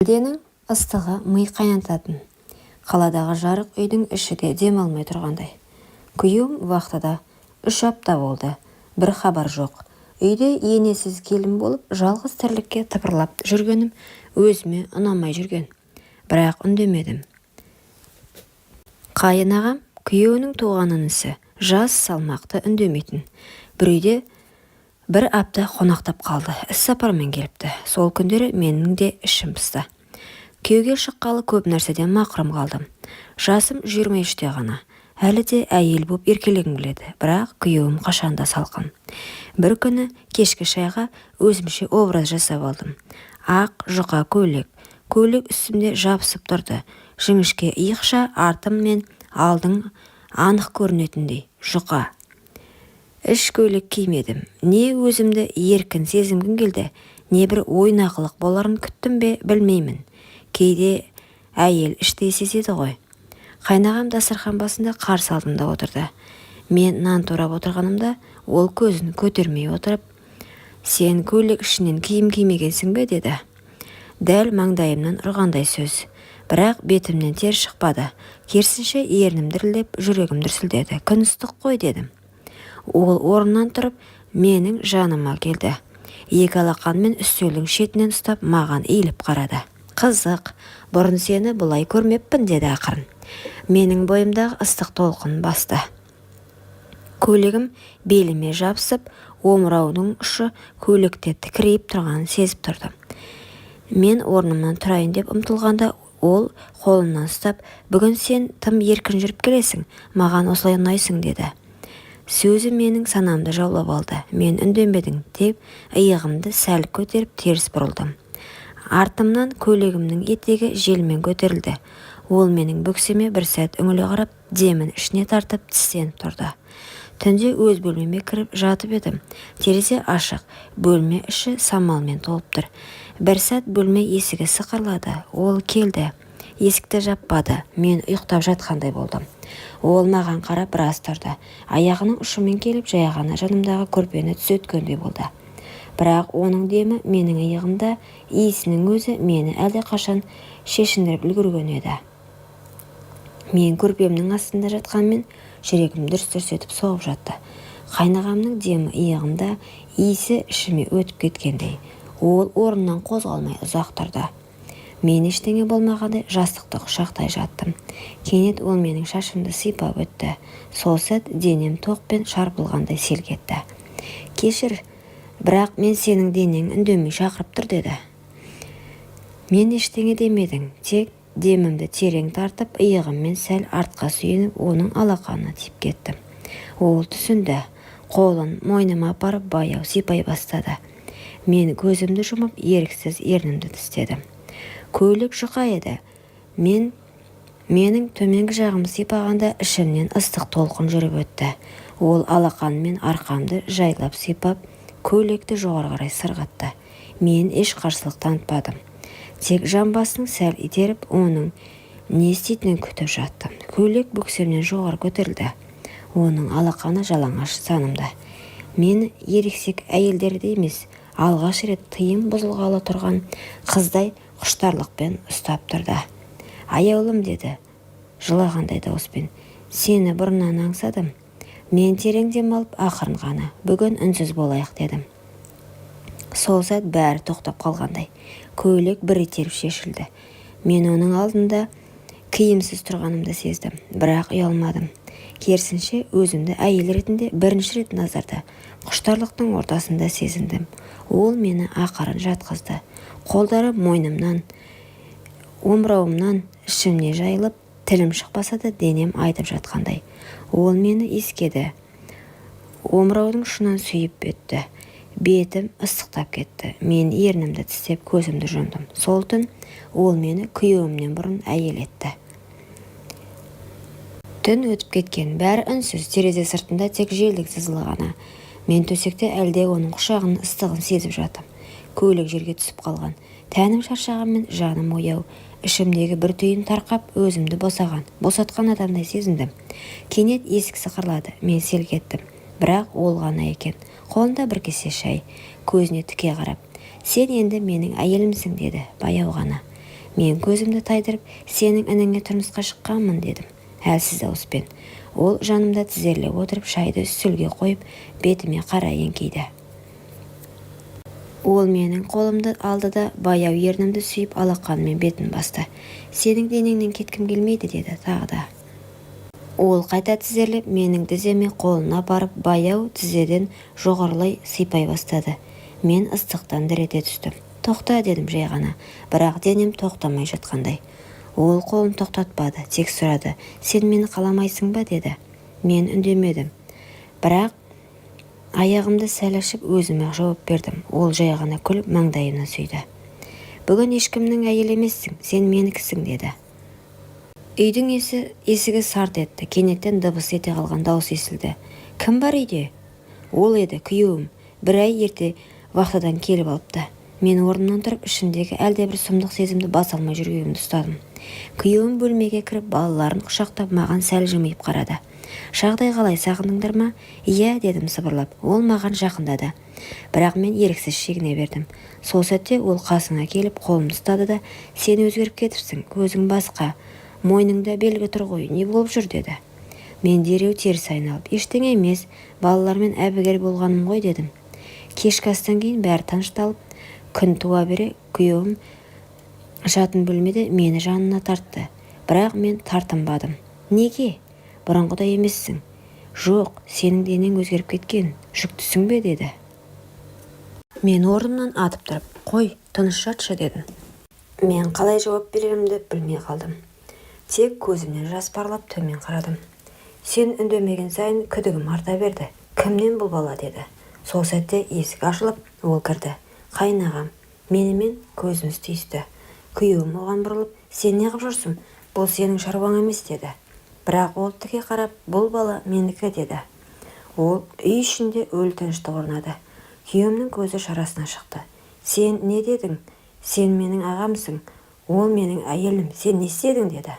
Денің ыстығы ми қайнататын. Қаладағы жарық үйдің іші де дем алмай тұрғандай. Күйеуім вахтада 3 апта болды. Бір хабар жоқ. Үйде енесіз келін болып, жалғыз тірлікке тыпырлап жүргенім өзіме ұнамай жүрген. Бірақ үндемедім. Қайын ағам күйеуінің туған інісі, жас салмақты үндемейтін. Бір үйде бір апта қонақтап қалды. Іс сапармен келіпті. Сол күндері менің де ішім пысты. Күйеуге шыққалы көп нәрседен мақұрым қалдым. Жасым 23-те ғана. Әлі де әйел боп еркелегім келеді, бірақ күйеуім қашанда салқын. Бір күні кешкі шайға өзімше образ жасап алдым. Ақ жұқа көйлек. Көйлек үстімде жабысып тұрды. Жіңішке иықша артым мен алдың анық көрінетіндей жұқа. Іш көйлек кимедім. Не өзімді еркін сезінгім келді, не бір ойнақылық боларын күттім бе білмеймін. Кейде әйел іштей сезеді ғой. Қайнағам дастархан басында қарсы алдымда отырды. Мен нан турап отырғанымда ол көзін көтермей отырып, «Сен көйлек ішінен киім кимегенсің бе?» деді. Дәл маңдайымнан ұрғандай сөз. Бірақ бетімнен тер шықпады. Керісінше ернім дірілдеп, жүрегім дүрсілдеді. «Күн ыстық қой» дедім. Ол орнынан тұрып, менің жаныма келді. Екі алақанмен үстелдің шетінен ұстап, маған иіліп қарады. «Қызық, бұрын сені бұлай көрмеппін» деді ақырын. Менің бойымдағы ыстық толқын басты. Көйлегім беліме жабысып, омыраудың ұшы көйлекте тікірейіп тұрғанын сезіп тұрдым. Мен орнымнан тұрайын деп ұмтылғанда, ол қолымнан ұстап, «Бүгін сен тым еркін жүріп келесің, маған осылай ұнайсың» деді. Сөзі менің санамды жаулап алды. Мен үндемедім деп, иығымды сәл көтеріп теріс бұрылдым. Артымнан көйлегімнің етегі желмен көтерілді. Ол менің бөксеме бір сәт үңіле қарап, демін ішіне тартып тістеніп тұрды. Түнде өз бөлмеме кіріп жатып едім. Терезе ашық, бөлме іші самалмен толып тұр. Бір сәт бөлме есігі сықырлады. Ол келді. Есікті жаппады. Мен ұйықтап жатқандай болдым. Ол маған қарап біраз тұрды. Аяғының ұшымен келіп, жай ғана жанымдағы көрпені түзеткендей болды. Бірақ оның демі менің иығымда, иісінің өзі мені әлде қашан шешіндіріп үлгерген еді. Мен көрпемнің астында жатқанмен жүрегім дүрс-дүрс етіп соғып жатты. Қайнағамның демі иығымда, иісі ішіме өтіп кеткендей. Ол орнынан қозғалмай ұзақ тұрды. Мен ештеңе болмағандай жастықты құшақтай жаттым. Кенет ол менің шашымды сипап өтті. Сол сәт денем тоқпен шарпылғандай селк етті. «Кешір, бірақ мен сенің денең үндемей шақырып тұр» деді. Мен ештеңе демедім, тек демімді терең тартып, иығыммен сәл артқа сүйеніп, оның алақанына тиіп кеттім. Ол түсінді. Қолын мойныма апарып баяу сипай бастады. Мен көзімді жұмып, еріксіз ернімді тістедім. Көйлек жұқа еді. Менің төменгі жағымды сипағанда ішімнен ыстық толқын жүріп өтті. Ол алақанмен арқамды жайлап сипап, көйлекті жоғары қарай сырғатты. Мен еш қарсылық танытпадым. Тек жамбасын сәл итеріп, оның не істейтінін күтіп жаттым. Көйлек бөксемнен жоғары көтерілді. Оның алақаны жалаңаш санымда. Мен ересек әйелдерді емес, алғаш рет тыйым бұзылғалы тұрған қыздай құштарлықпен ұстап тұрды. «Аяулым» деді, жылағандай дауыспен. «Сені бұрыннан аңсадым». Мен терең дем алып, ақырын ғана, «Бүгін үнсіз болайық» дедім. Сол сәт бәрі тоқтап қалғандай. Көйлек бір итеріп шешілді. Мен оның алдында киімсіз тұрғанымды сездім, бірақ ұялмадым. Керісінше өзімді әйел ретінде бірінші рет назарда, құштарлықтың ортасында сезіндім. Ол мені ақырын жатқызды. Қолдары мойнымнан, омырауымнан ішімне жайылып, тілім шықпаса да денем айтып жатқандай. Ол мені иіскеді. Омыраудың ұшынан сүйіп өтті. Бетім ыстықтап кетті. Мен ернімді тістеп көзімді жұмдым. Сол түн ол мені күйеуімнен бұрын әйел етті. Түн өтіп кеткен, бәрі үнсіз, терезе сыртында тек желдің сызылы ғана. Мен төсекте әлде оның құшағының ыстығын сезіп жатым. Көйлек жерге түсіп қалған. Тәнім шаршағанмен жаным ояу. Ішімдегі бір түйін тарқап, өзімді босатқан адамдай сезіндім. Кенет есік сықырлады. Мен селк еттім. Бірақ ол ғана екен. Қолында бір кесе шай. Көзіне тіке қарап, «Сен енді менің әйелімсің» деді, баяу ғана. Мен көзімді тайдырып, сенің ініңе тұрмысқа шыққанмын дедім, әлсіз дауыспен. Ол жанымда тізерлеп отырып, шайды үстелге қойып, бетіме қара еңкейді. Ол менің қолымды алды да баяу ернімді сүйіп алақанымен бетін басты. Сенің денеңнен кеткім келмейді деді тағы да. Ол қайта тізерлеп, менің тіземе қолына барып, баяу тізеден жоғарылай сипай бастады. Мен ыстықтан дір ете түстім. Тоқта дедім жай ғана, бірақ денем тоқтамай жатқандай. Ол қолын тоқтатпады, тек сұрады. Сен мені қаламайсың ба деді. Мен үндемедім. Бірақ аяғымды сәл ашып өзіме жауап бердім. Ол жай ғана күліп маңдайымнан сүйді. Бүгін ешкімнің әйелі емессің, сен менікісің деді. Үйдің есігі сарт етті. Кенеттен дыбыс ете қалған дауыс естілді. Кім бар үйде? Ол еді, күйеуім. Бір ай ерте вахтадан келіп алыпты. Мен орнымнан тұрып, ішімдегі әлдебір сұмдық сезімді баса алмай жүргенімді ұстадым. Күйеуім бөлмеге кіріп, балаларын құшақтап, маған сәл жымиып қарады. Жағдай қалай, сағындыңдар ма? Иә дедім сыбырлап. Ол маған жақындады. Бірақ мен еріксіз шегіне бердім. Сол сәтте ол қасына келіп, қолымды ұстады да, сен өзгеріп кетіпсің, көзің басқа. Мойныңда белгі тұр ғой, не болып жүр деді. Мен дереу теріс айналып, ештеңе емес, балалармен әбігер болғаным ғой дедім. Кешкі астан кейін бәрі тынышталып, күн туа бере күйеуім жатын бөлмеде мені жанына тартты. Бірақ мен тартынбадым. Неге? Бұрынғыдай емессің. Жоқ, сенің денең өзгеріп кеткен. Жүктісің бе деді. Мен орнымнан атып тұрып, қой, тыныш жатшы дедім. Мен қалай жауап берерімді білмей қалдым. Тек көзімнен жас парлап төмен қарадым. Сен үндемеген сайын күдігім арта берді. Кімнен бұл бала деді. Сол сәтте есік ашылып, ол кірді. Қайнағам, менімен көзіміз түйісті. Күйеуім оған бұрылып, сен не қылып жүрсің? Бұл сенің шаруаң емес деді. Бірақ ол тіке қарап, бұл бала менікі деді. Ол үй ішінде өлі тыныштық орнады. Күйеуімнің көзі шарасына шықты. Сен не дедің? Сен менің ағамсың. Ол менің әйелім. Сен не істедің деді.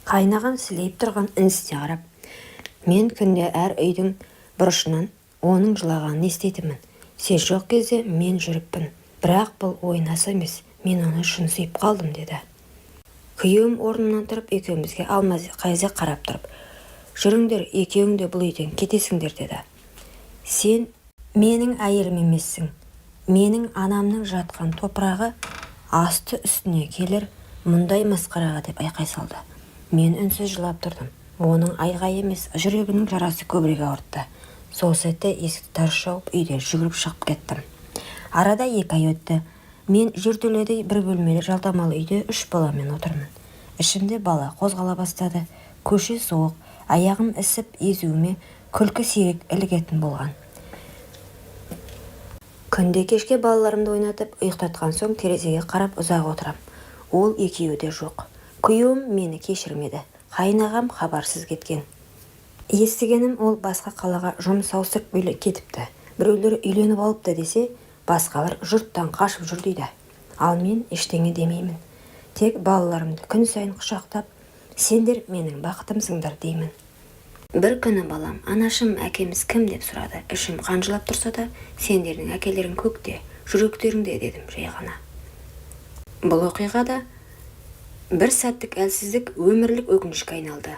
Қайнаған сілейіп тұрған інісіне қарап, мен күнде әр үйдің бұрышынан оның жылағанын естейтінмін. Сен жоқ кезде мен жүріппін. Бірақ бұл ойнасы емес, мен оны шын сүйіп қалдым деді. Күйеуім орнынан тұрып, екеумізге алма-қайза қарап тұрып, жүріңдер, екеуіңде бұл үйден кетесіңдер деді. Сен менің әйелім емессің. Менің анамның жатқан топырағы асты үстіне келер, мұндай масқараға деп айқай салды. Мен үнсіз жылап тұрдым. Оның айғай емес, жүрегінің жарасы көбірек ауыртты. Сол сәтте есікті тарс жауып, үйден жүгіріп шығып кеттім. Арада 2 ай өтті. Мен жертөледе бір бөлмелі жалдамалы үйде 3 баламен отырмын. Ішімде бала қозғала бастады. Көше суық, аяғым ісіп, езуіме күлкі сирек ілігетін болған. Күнде кешке балаларымды ойнатып, ұйықтатқан соң терезеге қарап ұзақ отырам. Ол екеуі де жоқ. Күйеуім мені кешірмеді. Қайнағам хабарсыз кеткен. Естігенім, ол басқа қалаға жұмыс ауыстырып кетіпті. Біреулер үйленіп алыпты десе, басқалар жұрттан қашып жүр дейді. Ал мен ештеңе демеймін. Тек балаларымды күн сайын құшақтап, сендер менің бақытымсыңдар деймін. Бір күні балам, анашым, әкеміз кім деп сұрады. Ішім қанжылап тұрса да, сендердің әкелерің көкте, жүректеріңде дедім жай ғана. Бұл оқиғада бір сәттік әлсіздік өмірлік өкінішке айналды.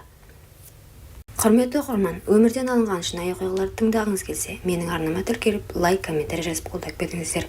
Құрметті оқырман, өмірден алынған шынайы оқиғаларды тыңдағыңыз келсе, менің арнама тіркеліп, лайк, комментарий жазып қолдап кетіңіздер.